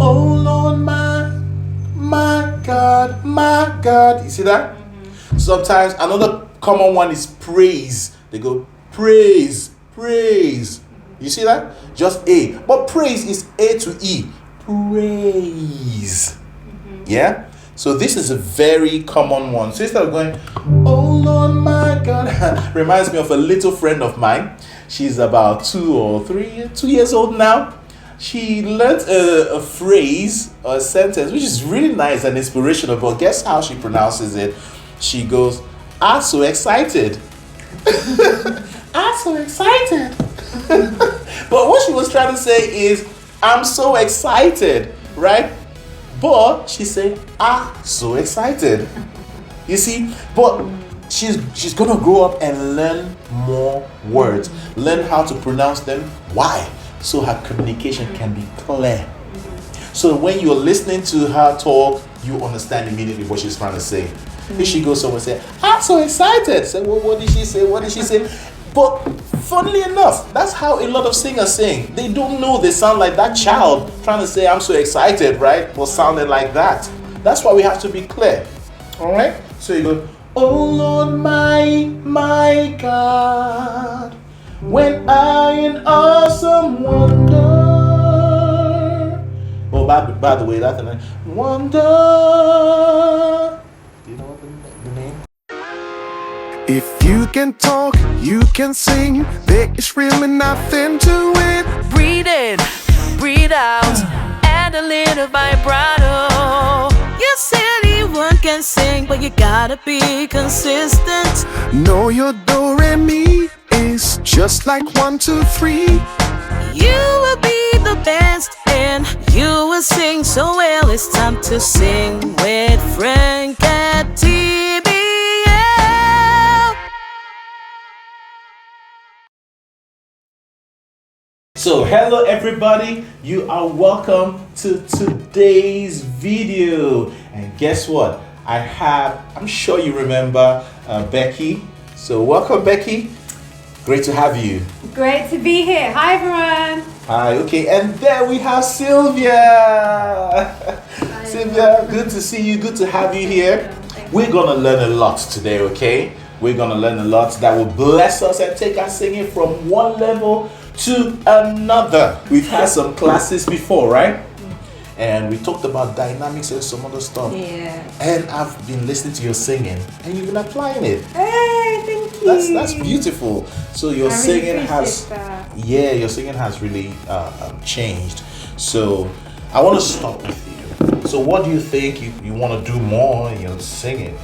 oh Lord, my God, my God. You see that? Sometimes another common one is praise. They go praise, praise. You see that? Just A. But praise is A to E. Praise. Yeah? So this is a very common one. So instead of going, oh Lord my God, reminds me of a little friend of mine. She's about 2 years old now. She learned a phrase or a sentence which is really nice and inspirational, but guess how she pronounces it? She goes, I'm so excited. I'm so excited. But what she was trying to say is, I'm so excited, right? But she said, so excited. You see, but she's gonna grow up and learn more words, learn how to pronounce them. Why? So her communication can be clear. So when you're listening to her talk, you understand immediately what she's trying to say. If she goes somewhere and say, I'm so excited. Say, well, what did she say? What did she say? But funnily enough, that's how a lot of singers sing. They don't know they sound like that child trying to say, I'm so excited, right? But sounding like that. That's why we have to be clear. All right? So you go, oh Lord, my God, when I in awesome wonder. Oh, by the way, that's the name. Wonder. Do you know what the name? If you can talk, you can sing. There is really nothing to it. Breathe in, breathe out, add a little vibrato. Yes, anyone can sing, but you gotta be consistent. Know your do re mi is just like 1, 2, 3. You will be the best and you will sing so well. It's time to sing with Frank at TBL. So hello everybody, you are welcome to today's video. And guess what? I'm sure you remember Becky. So welcome Becky. Great to have you. Great to be here. Hi everyone. Hi, okay, and there we have Sylvia. Hi, Sylvia, good to see you, good to have you here. We're gonna learn a lot today, okay? We're gonna learn a lot that will bless us and take us singing from one level to another. We've had some classes before, right? And we talked about dynamics and some other stuff. Yeah. And I've been listening to your singing and you've been applying it. Hey, thank you. That's beautiful. So your singing has, that. your singing has really changed. So I want to start with you. So what do you think you want to do more in your singing?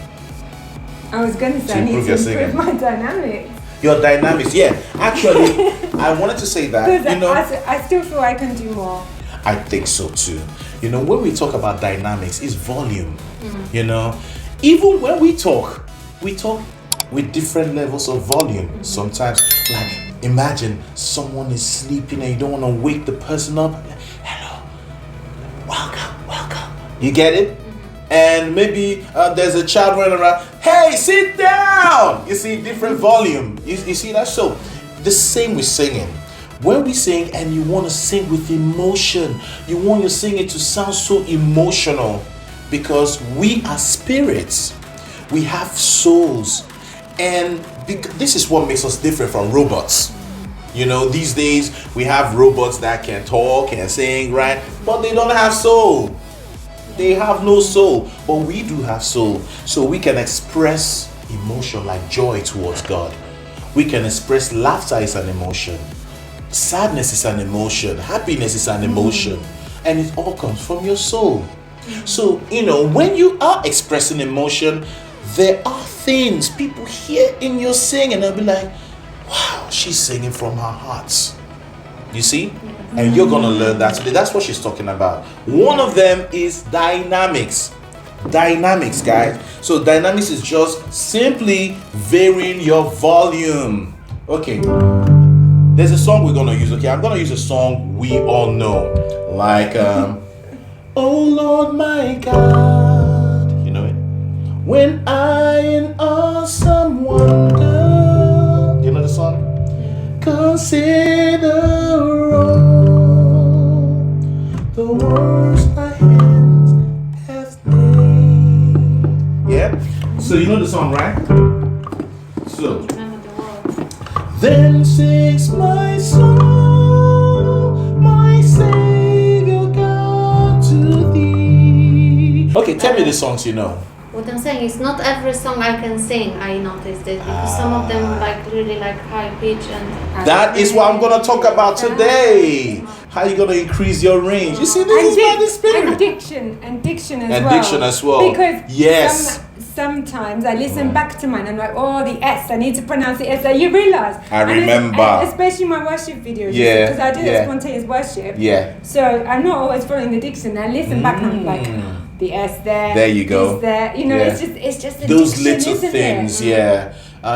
I was going to say I need to improve my dynamics. Your dynamics, yeah. Actually, I wanted to say that. I still feel I can do more. I think so too. When we talk about dynamics, it's volume. Even when we talk with different levels of volume. Sometimes, like, imagine someone is sleeping and you don't want to wake the person up. Hello, welcome. You get it? And maybe there's a child running around. Hey, sit down! You see, different volume. You see that? So, the same with singing. When we sing and you want to sing with emotion, you want your singing to sound so emotional, because we are spirits. We have souls. And this is what makes us different from robots. These days we have robots that can talk and sing, right? But they don't have soul. They have no soul. But we do have soul. So we can express emotion like joy towards God. We can express laughter is an emotion. Sadness is an emotion. Happiness is an emotion. And it all comes from your soul. So, when you are expressing emotion, there are things people hear in your singing and they'll be like, wow, she's singing from her heart. You see? And you're going to learn that today. That's what she's talking about. One of them is dynamics. Dynamics, guys. So dynamics is just simply varying your volume. Okay. There's a song we're going to use. Okay, I'm going to use a song we all know. Like, oh Lord my God. You know it? When I in awesome wonder. You know the song? Consider all the words my hands have made. Yeah? So you know the song, right? So. Remember the words. Then sings my soul, my Savior God to thee. Okay, tell me the songs you know. What I'm saying is not every song I can sing. I noticed it because some of them like really like high pitch and. That is what I'm gonna talk about today. How you gonna increase your range? You see, this is by the Spirit. And diction as well. And diction as well. Because yes. Sometimes I listen back to mine and I'm like, oh, the S, I need to pronounce the S. You realize. I remember. And especially my worship videos. Yeah. Because I do the spontaneous worship. Yeah. So I'm not always following the diction. I listen back and I'm like, the S there. There you go. This there. You know, it's just the those diction, little isn't things, it? yeah.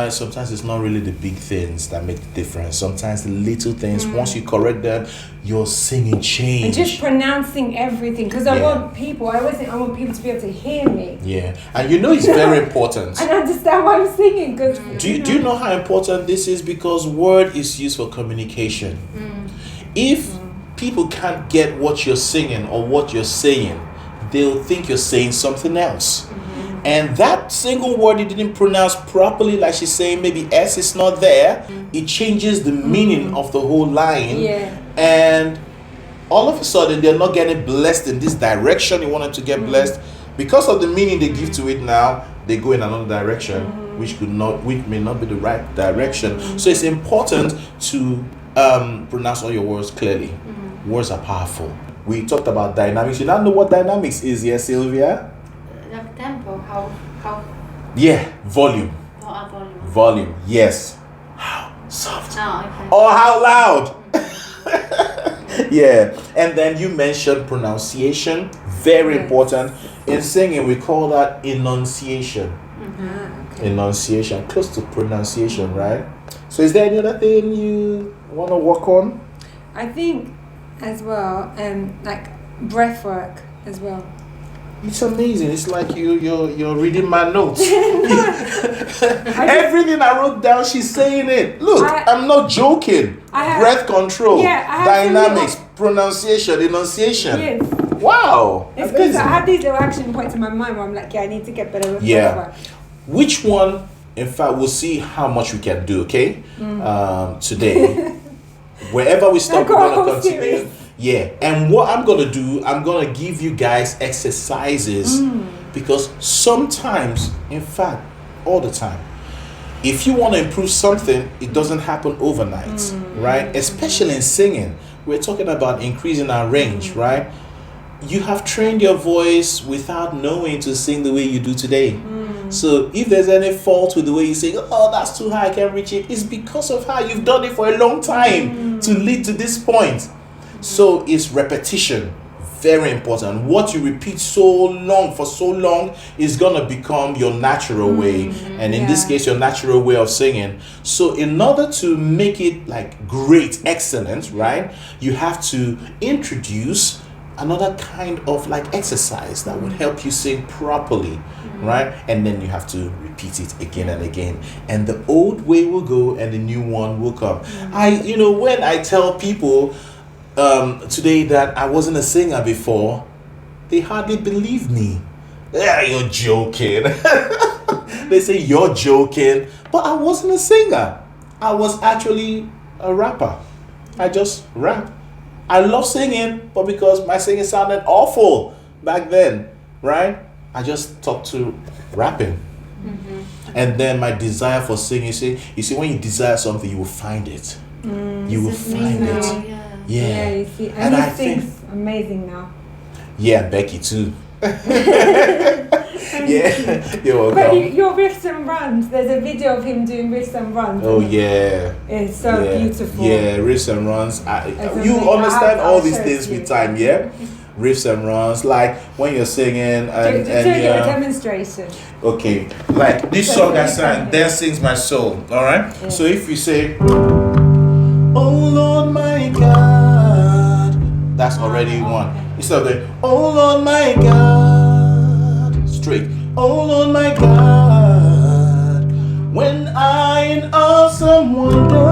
Sometimes it's not really the big things that make the difference. Sometimes the little things, once you correct them, your singing change. And just pronouncing everything, because I want people to be able to hear me. Yeah, and you know it's very important. And understand what I'm singing. Cause, do you know how important this is? Because word is used for communication. If people can't get what you're singing or what you're saying, they'll think you're saying something else. And that single word you didn't pronounce properly, like she's saying, maybe S is not there, it changes the meaning of the whole line. Yeah. And all of a sudden, they're not getting blessed in this direction you want them to get blessed. Because of the meaning they give to it now, they go in another direction, which may not be the right direction. So it's important to pronounce all your words clearly. Words are powerful. We talked about dynamics. You don't know what dynamics is, yes, Sylvia? Like tempo, how. Yeah, volume. Volume. Volume, yes. How soft. Oh, okay. Or how loud. Yeah, and then you mentioned pronunciation, very important. In singing, we call that enunciation. Enunciation, close to pronunciation, right? So is there any other thing you want to work on? I think as well, like breath work as well. It's amazing. It's like you're reading my notes. Everything I wrote down, she's saying it. Look, I'm not joking. Breath control, dynamics, pronunciation, enunciation. Yes. Wow. It's because I have these little action points in my mind where I'm like, I need to get better with breath work. Which one? In fact, we'll see how much we can do. Okay. Today, wherever we stop, we're gonna continue. Serious. Yeah, and what I'm gonna do, I'm gonna give you guys exercises because sometimes, in fact, all the time, if you want to improve something, it doesn't happen overnight, right? Especially in singing, we're talking about increasing our range, right? You have trained your voice without knowing to sing the way you do today. So if there's any fault with the way you sing, oh, that's too high, I can't reach it, it's because of how you've done it for a long time to lead to this point. So it's repetition, very important. What you repeat for so long is gonna become your natural way, and in this case, your natural way of singing. So in order to make it like great, excellent, right, you have to introduce another kind of like exercise that would help you sing properly, right? And then you have to repeat it again and again, and the old way will go and the new one will come. When I tell people today that I wasn't a singer before, they hardly believe me. Yeah, you're joking. They say you're joking, but I wasn't a singer. I was actually a rapper. I just rap. I love singing, but because my singing sounded awful back then, right? I just talked to rapping. And then my desire for singing, you see, when you desire something, you will find it. You will find it. Yeah, you see, and he sings amazing now. Yeah, Becky too. Yeah, you're welcome. But your riffs and runs, there's a video of him doing riffs and runs. Oh yeah. It's so beautiful. Yeah, riffs and runs. You understand all these things with time, yeah? Riffs and runs, like when you're singing and do a demonstration. Okay, like this song I sang, Then Sings My Soul, alright? Yeah. So if you say, oh Lord my God, that's already one. Instead of the, oh Lord my God, straight, oh Lord my God, when I in awesome wonder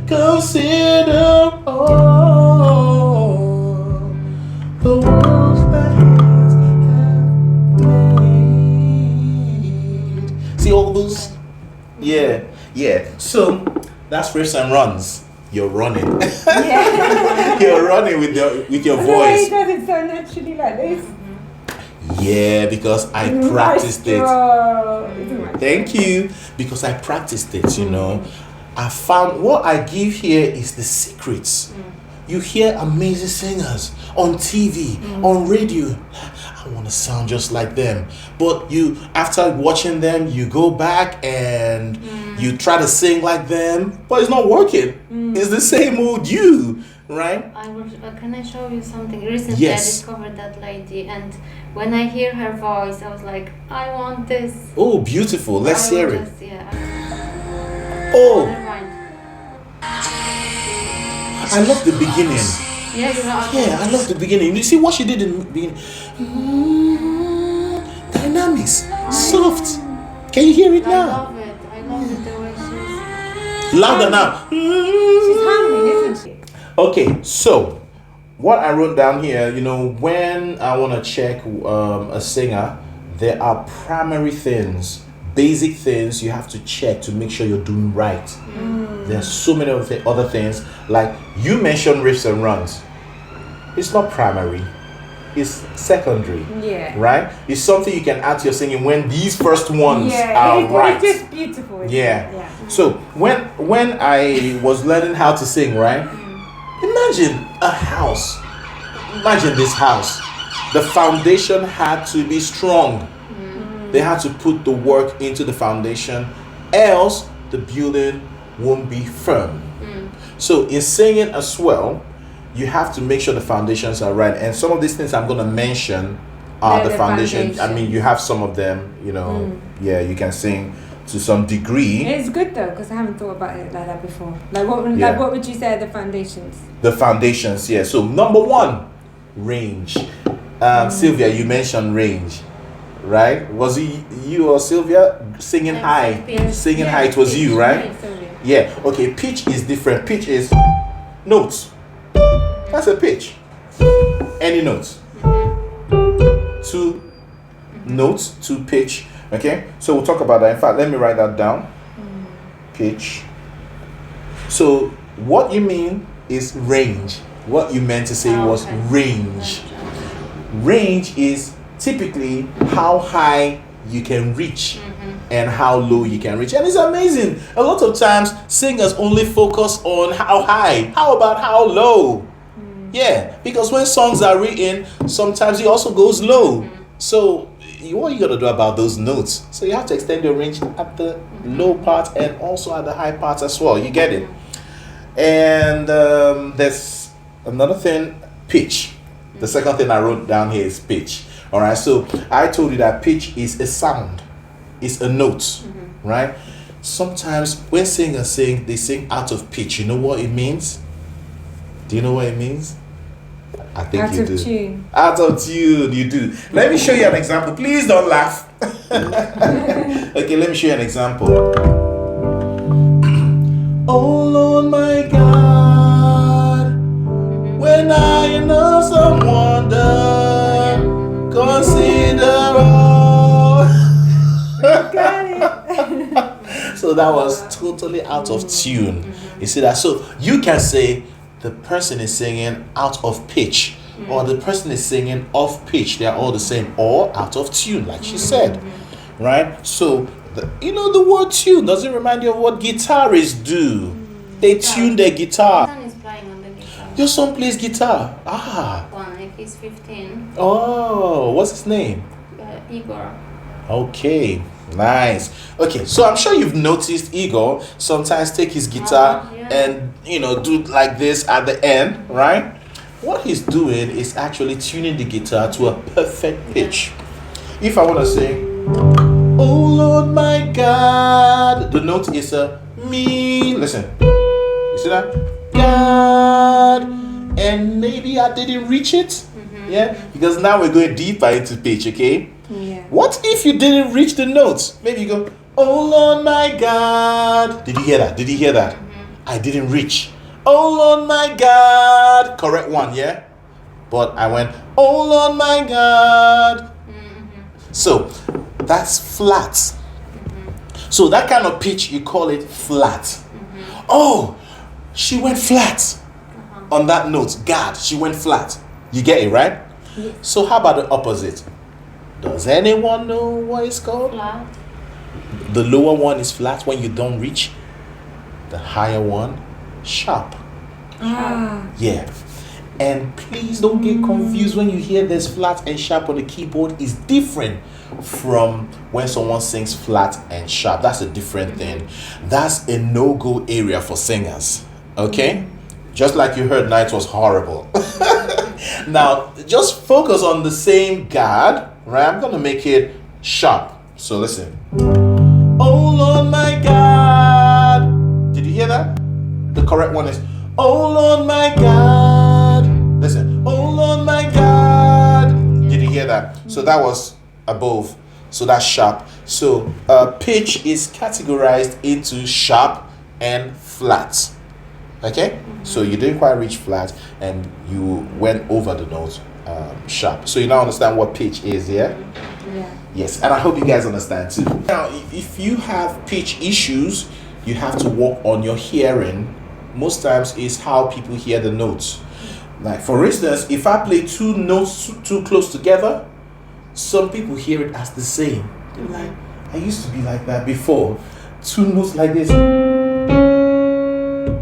consider all the worlds my hands have made. See all those? Yeah. So that's riffs and runs. You're running. Yeah. You're running with your I don't know why he voice. does it so naturally like this. Yeah, because I practiced it. Maestro. Thank you. Because I practiced it, you know. I found what I give here is the secrets. You hear amazing singers on TV, on radio. I want to sound just like them. But you, after watching them, you go back and you try to sing like them, but it's not working. It's the same old you, right? Can I show you something? Recently Yes. I discovered that lady, and when I hear her voice, I was like, I want this. Oh, beautiful. Let's hear it. Oh. Oh, I love the beginning. Yeah, you know. Yeah, I love the beginning. You see what she did in the beginning? Dynamics, soft. Can you hear it I now? love it. I love it the way she's. Louder now. She's humming, isn't she? Okay, so what I wrote down here, you know, when I want to check a singer, there are primary things, basic things you have to check to make sure you're doing right. There's so many other things, like you mentioned riffs and runs. It's not primary, it's secondary. Yeah. Right? It's something you can add to your singing when these first ones Yeah, are right. it's just beautiful. isn't Yeah. it? Yeah. So when I was learning how to sing, right? Imagine a house. Imagine this house. The foundation had to be strong. They had to put the work into the foundation, else the building won't be firm. So in singing as well, you have to make sure the foundations are right. And some of these things I'm going to mention are They're the the foundation. I foundation. mean, you have some of them, you know, yeah, you can sing to some degree. It's good though, because I haven't thought about it like that before. Like Yeah. what would you say are the foundations? The foundations, yeah. So number one, range. Sylvia, you mentioned range, right? Was it you or Sylvia singing high? Singing high, it was you, right? Yeah. Okay, pitch is different. Pitch is notes. That's a pitch. Any notes. Two notes, two pitch. Okay, so we'll talk about that. In fact, let me write that down. Pitch. So what you mean is range. What you meant to say was range. Range is typically how high you can reach and how low you can reach. And it's amazing. A lot of times singers only focus on how high. How about how low? Yeah, because when songs are written, sometimes it also goes low. So what you gotta do about those notes? So you have to extend your range at the low part and also at the high part as well. You get it? And there's another thing, pitch. The second thing I wrote down here is pitch. All right, so I told you that pitch is a sound, it's a note, right? Sometimes when singers sing, they sing out of pitch. You know what it means? Do you know what it means? I think Out you of do. tune. Out of tune, you do. Let me show you an example. Please don't laugh. Okay, let me show you an example. Oh Lord, my God, when I in awesome wonder, consider all. Got it. So that was totally out of tune. You see that? So you can say the person is singing out of pitch, or the person is singing off pitch. They are all the same, or out of tune, like she said, right? So the word tune doesn't remind you of what guitarists do. They tune their guitar. My son is playing on the guitar. Your son plays guitar. Ah. One, like he's 15. Oh, what's his name? Igor. Okay, nice. Okay, so I'm sure you've noticed Igor sometimes take his guitar Yeah. and do like this at the end, right? What he's doing is actually tuning the guitar to a perfect pitch. If I want to sing, oh Lord my God, the note is a mi. Listen, you see that? God, and maybe I didn't reach it. Yeah, because now we're going deeper into pitch. Okay. Yeah. What if you didn't reach the notes? Maybe you go, oh Lord my God. Did you hear that? Did you hear that? I didn't reach. Oh Lord my God. Correct one, yeah? but I went, oh Lord my God. So that's flat. So that kind of pitch, you call it flat. Oh, she went flat on that note. God, she went flat. You get it, right? Yes. So how about the opposite? Does anyone know what it's called? Flat. The lower one is flat when you don't reach. The higher one, sharp. Ah. Yeah. And please don't get confused when you hear there's flat and sharp on the keyboard. It's different from when someone sings flat and sharp. That's a different thing. That's a no-go area for singers. Okay? Just like you heard, Night was horrible. Now, just focus on the same God, right? I'm going to make it sharp. So listen. Oh Lord my God. Did you hear that? The correct one is, oh Lord my God. Listen. Oh Lord my God. Did you hear that? So that was above. So that's sharp. So pitch is categorized into sharp and flat. Okay? So you didn't quite reach flat and you went over the note sharp. So you now understand what pitch is, yeah? Yeah. Yes, and I hope you guys understand too. Now, if you have pitch issues, you have to work on your hearing. Most times is how people hear the notes. Like for instance, if I play two notes too close together, some people hear it as the same. They're like, I used to be like that before. Two notes like this.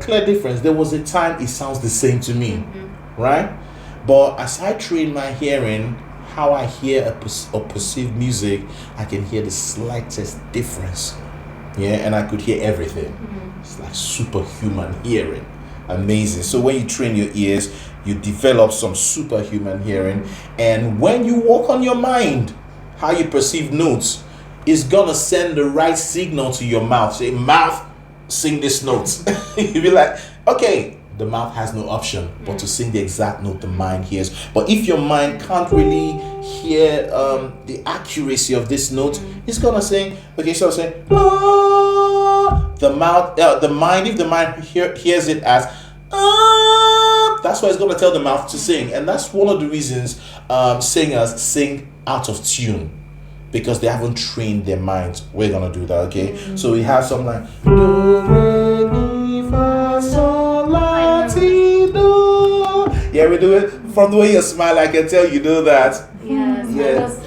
Clear difference. There was a time it sounds the same to me, right? But as I train my hearing, how I hear or perceive music, I can hear the slightest difference. Yeah, and I could hear everything. It's like superhuman hearing. Amazing. So when you train your ears, you develop some superhuman hearing. And when you work on your mind, how you perceive notes, is gonna send the right signal to your mouth. Say, mouth, sing this note. You'll be like, okay, the mouth has no option but to sing the exact note the mind hears. But if your mind can't really hear the accuracy of this note, it's gonna sing, okay, so say, ah. The mind, if the mind hears it as ah, that's why it's gonna tell the mouth to sing. And that's one of the reasons singers sing out of tune, because they haven't trained their minds. We're gonna do that, okay? So we have something like do, re, mi, fa, sol, la, ti, do. Yeah, we do it. From the way you smile, I can tell you know that. Yes, Yeah. I was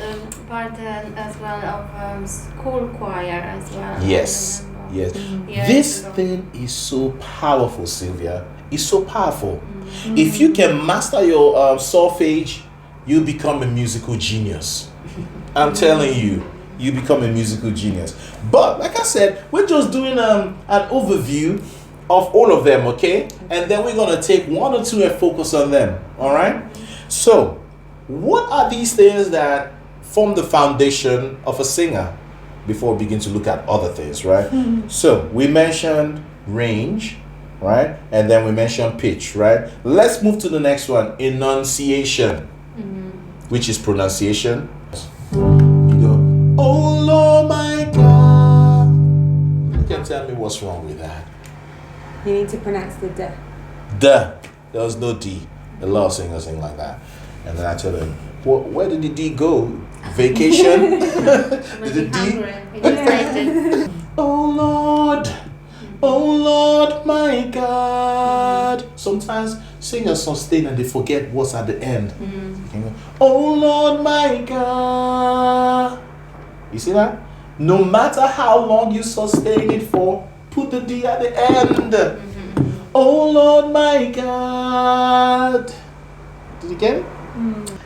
part as well of school choir as well. Yes, I remember. yes. Years This ago. thing is so powerful, Sylvia. It's so powerful. If you can master your solfege, you become a musical genius. I'm telling you, you become a musical genius. But like I said, we're just doing an overview of all of them, okay? And then we're gonna take one or two and focus on them. All right? So, what are these things that form the foundation of a singer before we begin to look at other things, right? So we mentioned range, right? And then we mentioned pitch, right? Let's move to the next one, enunciation, which is pronunciation. You go, oh Lord my God. You can tell me what's wrong with that. You need to pronounce the D. There was no D. A lot of singers sing like that. And then I tell them, where did the D go? Vacation? Must Did be the D? hungry, excited. Oh Lord, my God. Sometimes singers sustain and they forget what's at the end. You can go, oh Lord, my God. You see that? No matter how long you sustain it for, put the D at the end. Oh Lord, my God. Did you get it?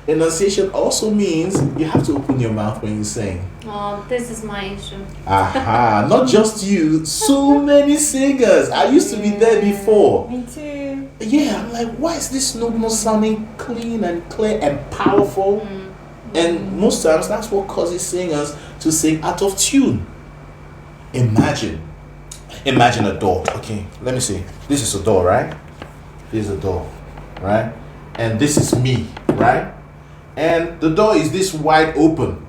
Enunciation also means you have to open your mouth when you sing. Oh, this is my issue. Aha, not just you, so many singers. I used to be there before. Me too. Yeah, I'm like, why is this note not sounding clean and clear and powerful? And most times that's what causes singers to sing out of tune. Imagine a door. Okay, let me see. This is a door, right? This is a door, right? And this is me, right? And the door is this wide open,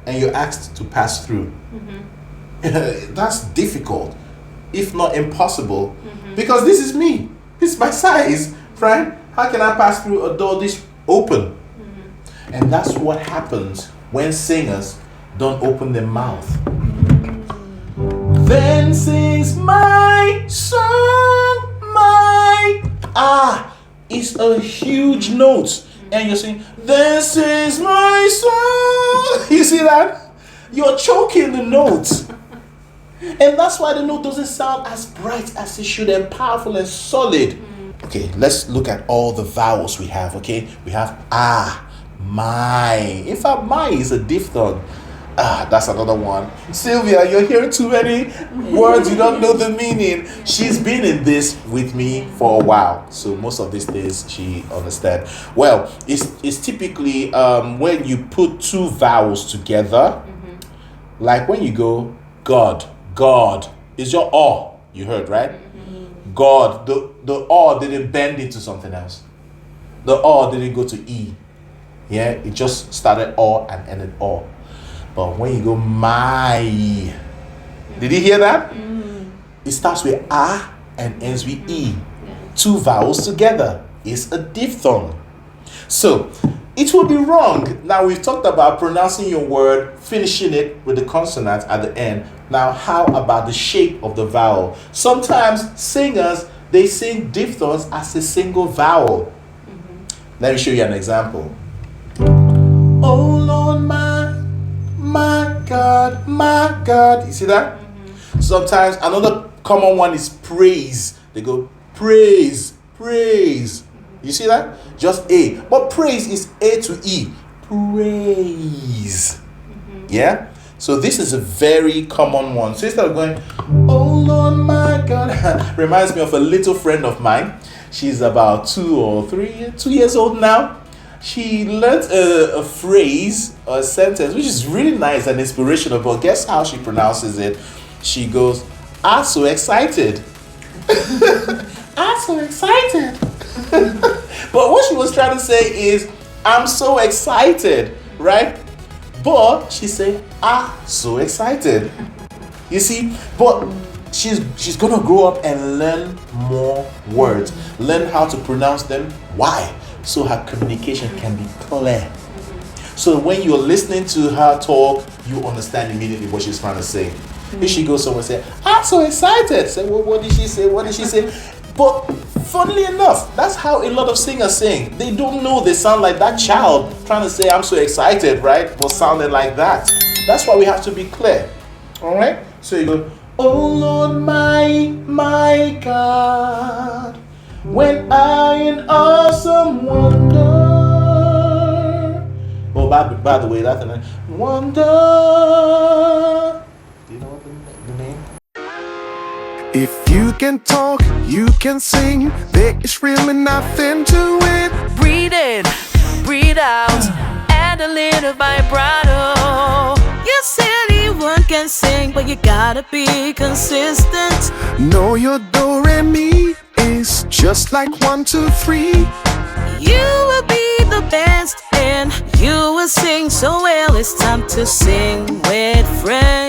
and you're asked to pass through. That's difficult, if not impossible, because this is me. This is my size, right? How can I pass through a door this open. And that's what happens when singers don't open their mouth. Then sings my song, my it's a huge note. And you're saying, this is my song. You see that? You're choking the note. And that's why the note doesn't sound as bright as it should and powerful and solid. Okay, let's look at all the vowels we have, okay? We have my. In fact, my is a diphthong. That's another one. Sylvia, you're hearing too many words, you don't know the meaning. She's been in this with me for a while, so most of these days she understands. Well, it's typically when you put two vowels together, like when you go God is your O, you heard, right? God, the O didn't bend into something else. The O didn't go to E. Yeah, it just started O and ended O. But when you go my, did you hear that? It starts with A and ends with E. Two vowels together is a diphthong. So it will be wrong. Now we've talked about pronouncing your word, finishing it with the consonant at the end. Now how about the shape of the vowel? Sometimes singers, they sing diphthongs as a single vowel. Let me show you an example. Oh Lord, my God. You see that? Sometimes another common one is praise. They go praise. You see that? Just A. But praise is A to E. Praise. Yeah? So this is a very common one. So instead of going, oh Lord, my God, reminds me of a little friend of mine. She's about 2 years old now. She learned a phrase or a sentence which is really nice and inspirational, but guess how she pronounces it? She goes, I'm so excited. I'm so excited. But what she was trying to say is, I'm so excited, right? But she said, so excited. You see, but she's gonna grow up and learn more words, learn how to pronounce them. Why? So her communication can be clear. So when you're listening to her talk, you understand immediately what she's trying to say. If she goes somewhere and say, I'm so excited. Say, well, what did she say? What did she say? But funnily enough, that's how a lot of singers sing. They don't know they sound like that child trying to say, I'm so excited, right? But sounding like that. That's why we have to be clear. All right? So you go, oh Lord, my God, when I in awesome wonder. Oh, by the way, that's a wonder. Do you know what the name? If you can talk, you can sing. There is really nothing to it. Breathe in, breathe out, add a little vibrato. Yes, anyone can sing, but you gotta be consistent. Know your do re mi is just like 1, 2, 3. You will be the best and you will sing so well. It's time to sing with friends.